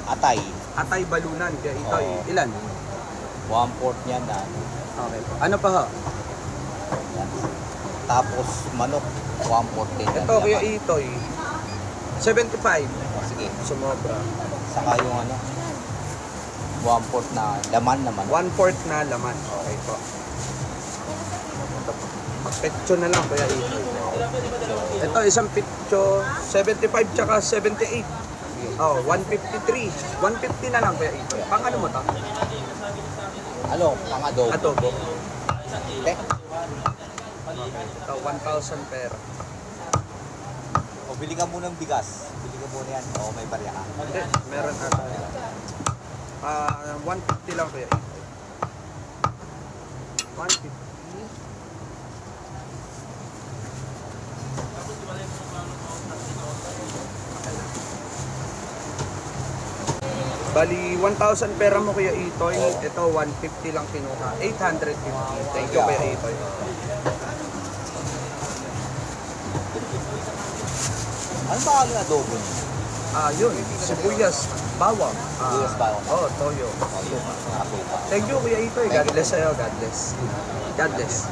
Atay. Atay balunan, Kuya Itoy. Oo. Ilan? 1/4 niyan na. Okay po. Ano pa ho? Yan. Tapos manok, 1/4 din. yan, Ito, Kuya laman. Itoy. 75. Sige. Sumobra. Saka yung ano, 1/4 na laman naman. 1/4 na laman. Okay po. Ito po. Petso na lang, Kuya Itoy. Ito, isang petso, 75 tsaka 78. Oh, 153. 150 na lang, Kuya Itoy. Pang ano mo to? Ano, pang-adobo. Adobo. Okay. Ito, 1,000 pera. O, bili ka muna ng bigas. Bili ka muna yan. O, may barya ka. Hindi, meron ata. 150 lang, Kuya Itoy. 150. Bali, 1,000 pera mo, Kuya Itoy. Ito, 150 lang kinuha. 850. Thank you, Kuya Itoy. Ano ba ang adobo niyo? Yun. Sibuyas, bawang. Sibuyas, bawang. Oh, toyo. O, yun. Nakasuka. Thank you, Kuya Itoy. God bless sa'yo. God bless. God bless.